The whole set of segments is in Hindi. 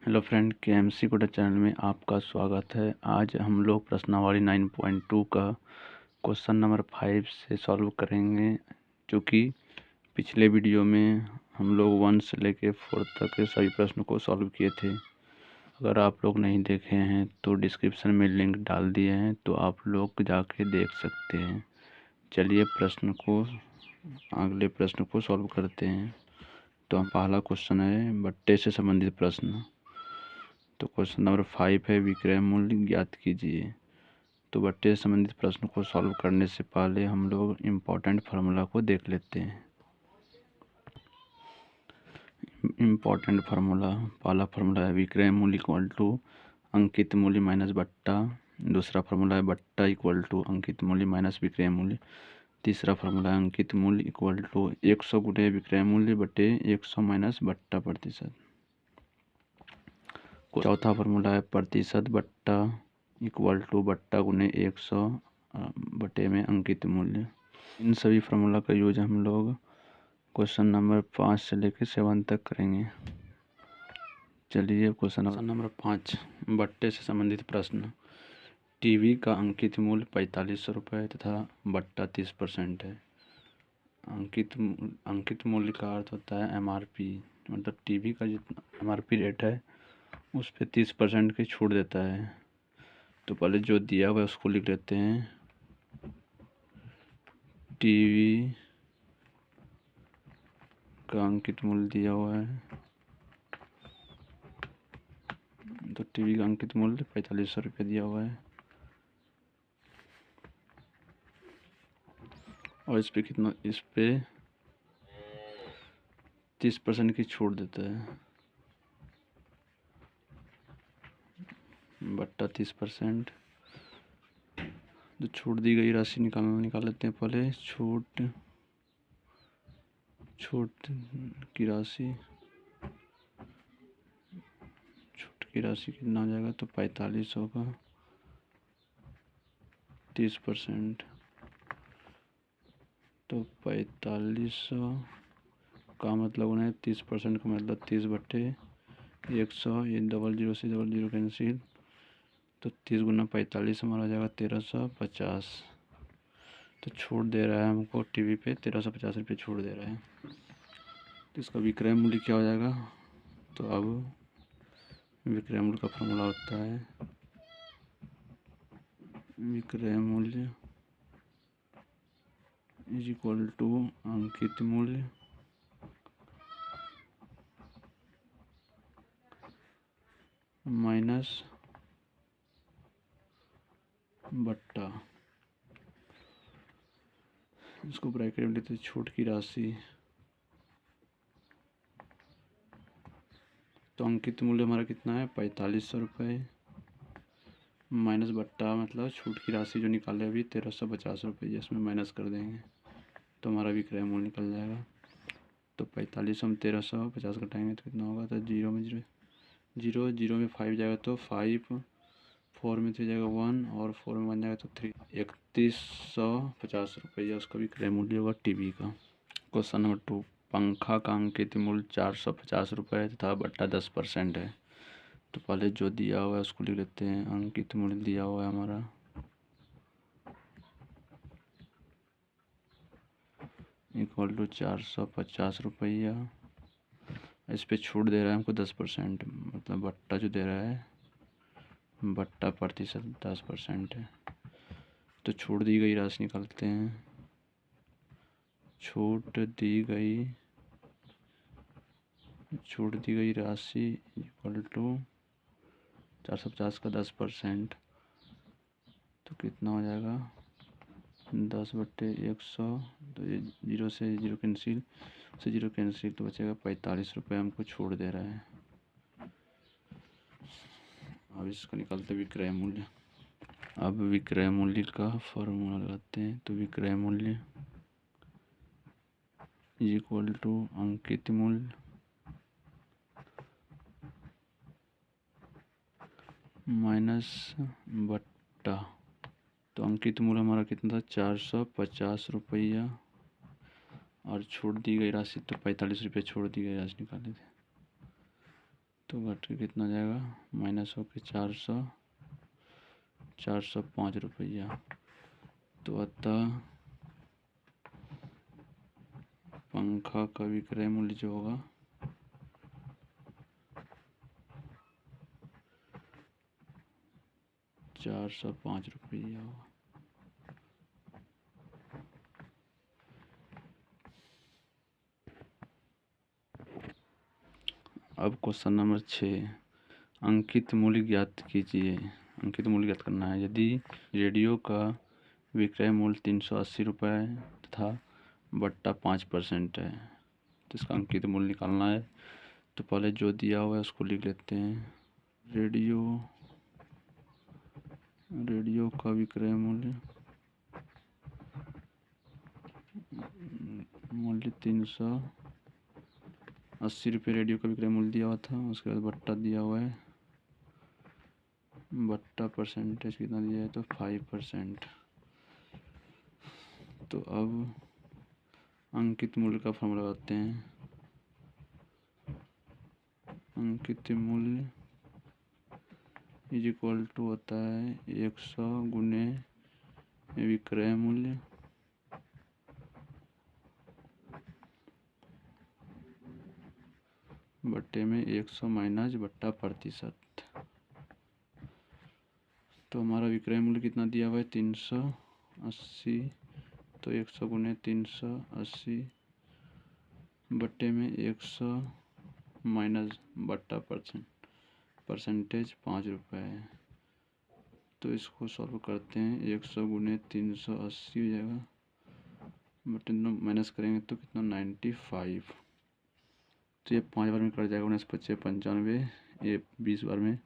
Hello friend, KMC Kota channel में आपका स्वागत है। आज हम लोग प्रश्नावली 9.2 का क्वेश्चन नंबर 5 से सॉल्व करेंगे, जो कि पिछले वीडियो में हम लोग 1 से लेके 4 तक के सभी प्रश्नों को सॉल्व किए थे। अगर आप लोग नहीं देखे हैं तो डिस्क्रिप्शन में लिंक डाल दिए हैं, तो आप लोग जाके देख सकते हैं। चलिए अगले प्रश्न को सॉल्व करते हैं। तो पहला क्वेश्चन है बट्टे से संबंधित प्रश्न। तो क्वेश्चन नंबर 5 है, विक्रय मूल्य ज्ञात कीजिए। तो बट्टे से संबंधित प्रश्न को सॉल्व करने से पहले हम लोग इम्पोर्टेंट फार्मूला को देख लेते हैं। इम्पोर्टेंट फार्मूला, पहला फार्मूला है विक्रय मूल्य इक्वल टू अंकित मूल्य माइनस बट्टा। दूसरा फार्मूला है बट्टा इक्वल टू अंकित मूल्य माइनस विक्रय मूल्य। तीसरा फार्मूला है अंकित मूल्य इक्वल टू 100 गुणे विक्रय मूल्य बटे 100 माइनस बट्टा प्रतिशत। चौथा फार्मूला है प्रतिशत बट्टा इक्वल टू बट्टा गुने 100 बटे में अंकित मूल्य। इन सभी फार्मूला का यूज हम लोग क्वेश्चन नंबर 5 से लेकर 7 तक करेंगे। चलिए क्वेश्चन नंबर 5, बट्टे से संबंधित प्रश्न। टीवी का अंकित मूल्य 4500 रुपये तथा बट्टा 30% है। अंकित मूल्य का अर्थ होता है MRP, मतलब टीवी का जितना MRP रेट है उस पर 30% की छूट देता है। तो पहले जो दिया हुआ है उसको लिख लेते हैं। टीवी का अंकित मूल्य दिया हुआ है, तो टीवी का अंकित मूल्य 4500 रुपये दिया हुआ है, और इस पे 30% की छूट देता है, बट्टा 30%। जो छूट दी गई राशि निकाल लेते हैं पहले। छूट की राशि कितना हो जाएगा, तो 4500 का 30%, तो 4500 का मतलब उन्हें 30% का मतलब 30 बट्टे 100, ये डबल जीरो से डबल जीरो कैंसिल, तो 30 गुना 45 हमारा हो जाएगा 1350। तो छूट दे रहा है हमको टीवी पे 1350 रुपये छूट दे रहा है। तो इसका विक्रय मूल्य क्या हो जाएगा, तो अब विक्रय मूल्य का फॉर्मूला होता है विक्रय मूल्य इज इक्वल टू अंकित मूल्य माइनस बट्टा, इसको ब्रैकेट में लेते छूट की राशि। तो अंकित मूल्य हमारा कितना है 4500 रुपये, माइनस बट्टा मतलब छूट की राशि जो निकाले अभी 1350 रुपये, जिसमें माइनस कर देंगे तो हमारा विक्रय मूल्य निकल जाएगा। तो 4500 में 1350 घटाएंगे तो कितना होगा, तो जीरो में 5 जाएगा तो 5, 4 में 3 जाएगा 1, और 4 में 1 जाएगा तो 3, 3150 रुपये उसका विक्रय मूल्य होगा टीवी का। क्वेश्चन नंबर 2, पंखा का अंकित मूल्य 450 रुपये तथा बट्टा 10% है। तो पहले जो दिया हुआ है उसको लिख लेते हैं। अंकित मूल्य दिया हुआ है हमारा इक्वल टू 450 रुपया, इस पे छूट दे रहा है हमको 10%, मतलब बट्टा जो दे रहा है बट्टा प्रतिशत 10% है। तो छूट दी गई राशि निकालते हैं। छूट दी गई राशि इक्वल टू 450 का 10%, तो कितना हो जाएगा 10 बट्टे 100, तो ये जीरो से जीरो कैंसिल, तो बचेगा 45 रुपये हमको छूट दे रहा है। अब इसका निकालते विक्रय मूल्य। अब विक्रय मूल्य का फॉर्मूला लगाते हैं। तो विक्रय मूल्य इक्वल टू अंकित मूल्य माइनस बट्टा, तो अंकित मूल्य हमारा कितना था 450 रुपया, और छूट दी गई राशि तो 45 रुपये छूट दी गई राशि निकाले थे, तो तो घट के कितना जाएगा, माइनस होके 405 रुपया। तो अतः पंखा का विक्रय मूल्य जो होगा 405 रुपया होगा। अब क्वेश्चन नंबर 6, अंकित मूल्य ज्ञात कीजिए। अंकित मूल्य ज्ञात करना है। यदि रेडियो का विक्रय मूल्य 380 रुपये तथा बट्टा 5% है तो इसका अंकित मूल्य निकालना है। तो पहले जो दिया हुआ है उसको लिख लेते हैं। रेडियो का विक्रय मूल्य 380 रुपये रेडियो का विक्रय मूल्य दिया हुआ था। उसके बाद बट्टा दिया हुआ है, बट्टा परसेंटेज कितना दिया है तो 5%। तो अब अंकित मूल्य का फॉर्मूला लगाते हैं। अंकित मूल्य इज इक्वल टू होता है 100 गुने विक्रय मूल्य बट्टे में 100 माइनस बट्टा प्रतिशत। तो हमारा विक्रय मूल्य कितना दिया हुआ है 380, तो 100 गुने 380 बट्टे में 100 माइनस बट्टा परसेंटेज 5 रुपये है। तो इसको सॉल्व करते हैं। 100 गुने 380 हो जाएगा, बट्टे माइनस करेंगे तो कितना 95। तो ये 5 बार में कट जाएगा, 19 पच्चे 95, ये 20 बार में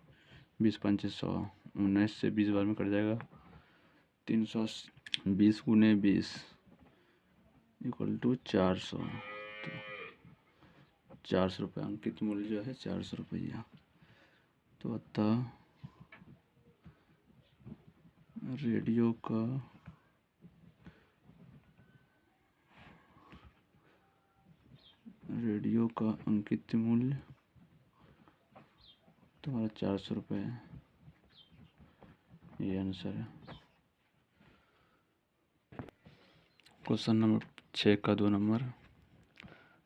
20 पंचे 100, 19 से 20 बार में कट जाएगा 380। 20 गुने 20 इक्वल टू 400। तो 400 रुपये अंकित मूल्य जो है 400 रुपया। तो अतः रेडियो का अंकित मूल्य तुम्हारा 400 रुपये है। ये आंसर है। क्वेश्चन नंबर 6 का 2 नंबर,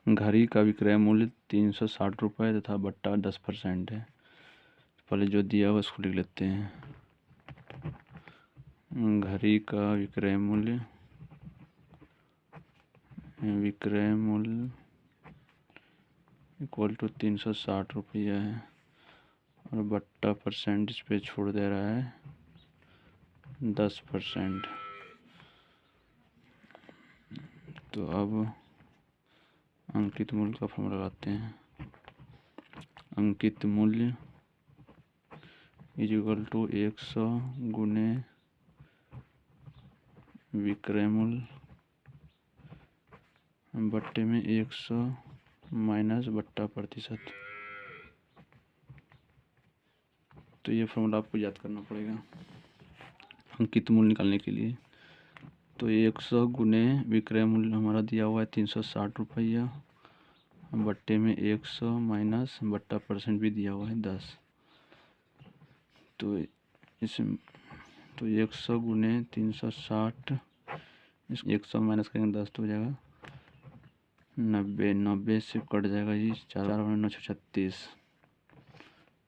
घड़ी का विक्रय मूल्य 360 रुपये तथा बट्टा 10% है। पहले जो दिया हुआ उसको लिख लेते हैं। घड़ी का विक्रय मूल्य इक्वल टू 360 रुपया है और बट्टा परसेंट इस पे छोड़ दे रहा है 10%। तो अब अंकित मूल्य का फॉर्मूला लगाते हैं। अंकित मूल्य इज इक्वल टू 100 गुने विक्रय मूल्य बट्टे में 100 माइनस बट्टा प्रतिशत। तो ये फॉर्मूला आपको याद करना पड़ेगा अंकित मूल्य निकालने के लिए। तो 100 गुने विक्रय मूल्य हमारा दिया हुआ है 360 रुपया, बट्टे में 100 माइनस बट्टा परसेंट भी दिया हुआ है 10। तो 100 गुने 360, इस 100 माइनस करेंगे 10 तो हो जाएगा 90। 90 से कट जाएगा जी 4 936,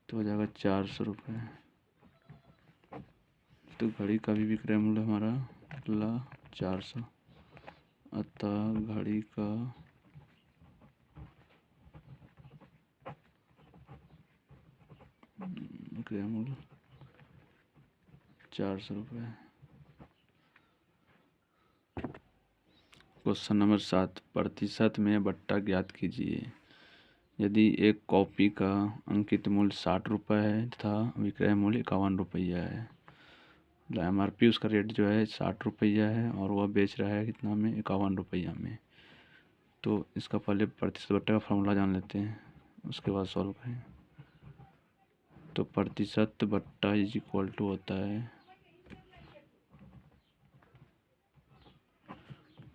तो हो जाएगा 400 रुपये। तो घड़ी का भी विक्रय मूल्य हमारा निकला 400। अतः घड़ी का विक्रय मूल्य 400 रुपये। क्वेश्चन नंबर 7, प्रतिशत में बट्टा ज्ञात कीजिए। यदि एक कॉपी का अंकित मूल्य 60 रुपये है तथा विक्रय मूल्य 51 रुपया है, MRP उसका रेट जो है 60 रुपया है और वह बेच रहा है कितना में 51 रुपया में। तो इसका पहले प्रतिशत बट्टे का फॉर्मूला जान लेते हैं, उसके बाद सॉल्व करें। तो प्रतिशत बट्टा इज इक्वल टू होता है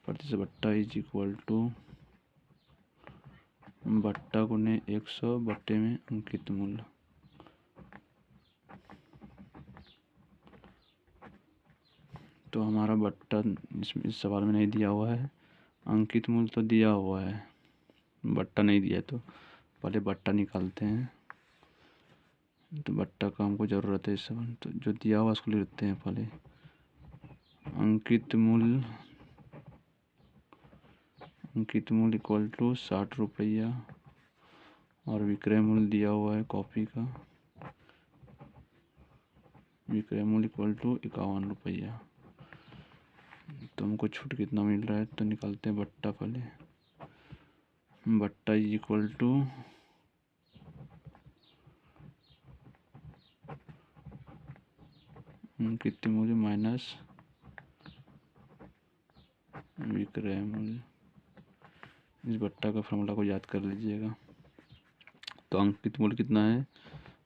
प्रतिशत बट्टा इज इक्वल टू बट्टा गुने 100 बट्टे में अंकित मूल्य। तो हमारा बट्टा इस सवाल में नहीं दिया हुआ है, अंकित मूल्य तो दिया हुआ है, बट्टा नहीं दिया। तो पहले बट्टा निकालते हैं। तो बट्टा का हमको ज़रूरत है इस सवाल, तो जो दिया हुआ उसको लिखते हैं पहले। अंकित मूल्य इक्वल टू 60 रुपया और विक्रय मूल्य दिया हुआ है कॉपी का, विक्रय मूल्य इक्वल टू 51 रुपया। तो हमको छूट कितना मिल रहा है, तो निकालते हैं बट्टा पहले। बट्टा इज इक्वल टू अंकित मूल्य माइनस विक्रय मूल्य। इस बट्टा का फॉर्मूला को याद कर लीजिएगा। तो अंकित मूल्य कितना है,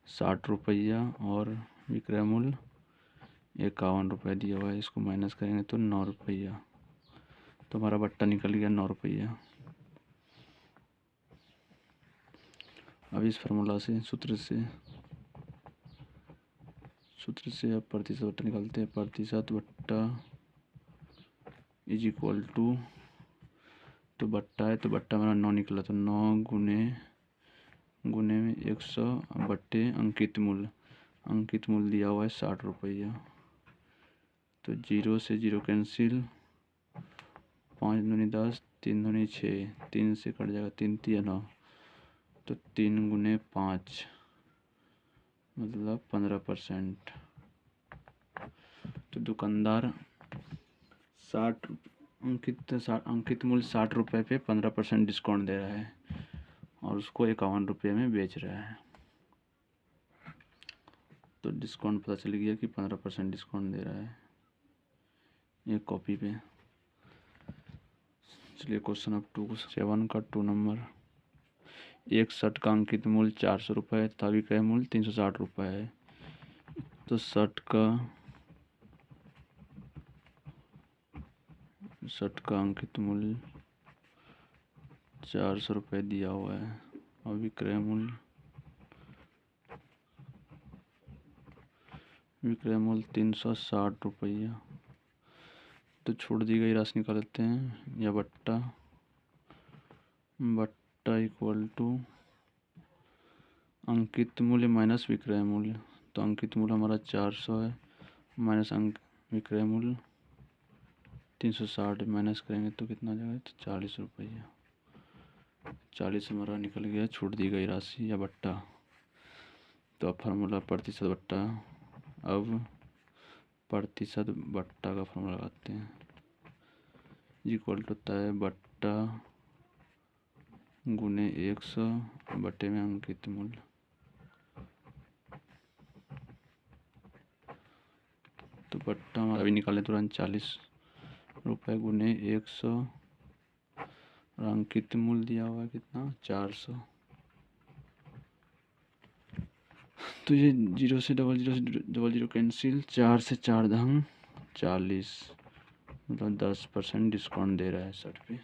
60 रुपया और विक्रय मूल्य 51 रुपया दिया हुआ है। इसको माइनस करेंगे तो 9 रुपया। तो हमारा बट्टा निकल गया 9 रुपया। अब इस फार्मूला से सूत्र से अब प्रतिशत बट्टा निकालते हैं। प्रतिशत बट्टा इज इक्वल टू, तो बट्टा है तो बट्टा हमारा 9 निकला, तो 9 गुने में 100 बट्टे अंकित मूल्य दिया हुआ है 60 रुपया। तो 0 से 0 कैंसिल, 5 दूनी 10, 3 दूनी 6, 3 से कट जाएगा, 3 3 9, तो 3 गुने 5 मतलब 15%। तो दुकानदार अंकित मूल्य 60 रुपये पे 15% डिस्काउंट दे रहा है और उसको 51 रुपये में बेच रहा है। तो डिस्काउंट पता चल गया कि 15% डिस्काउंट दे रहा है ये कॉपी पे। चलिए क्वेश्चन अब 7 का 2 नंबर। एक शर्ट का अंकित मूल्य 400 रुपये तथा विक्रय मूल्य 360 रुपये है। तो शर्ट का अंकित मूल्य 400 रुपये दिया हुआ है और विक्रय मूल्य 360 रुपया। तो छोड़ दी गई राशि निकाल लेते हैं, या बट्टा इक्वल टू अंकित मूल्य माइनस विक्रय मूल्य। तो अंकित मूल्य हमारा 400 है माइनस विक्रय मूल्य 360, माइनस करेंगे तो कितना आ जाएगा, तो 40 रुपया। 40 हमारा निकल गया छूट दी गई राशि या बट्टा। तो अब फार्मूला प्रतिशत बट्टा, अब प्रतिशत बट्टा का फार्मूला लगाते हैं। इक्वल टू होता है बट्टा गुने 100 बट्टे में अंकित मूल्य। तो बट्टा हमारा अभी निकाले तुरंत 40 रुपये गुने 100 और अंकित मूल्य दिया हुआ है कितना, 400। तो ये 0 से 00 कैंसिल, 4 से 4 दंग 40, मतलब 10% डिस्काउंट दे रहा है शर्ट पे।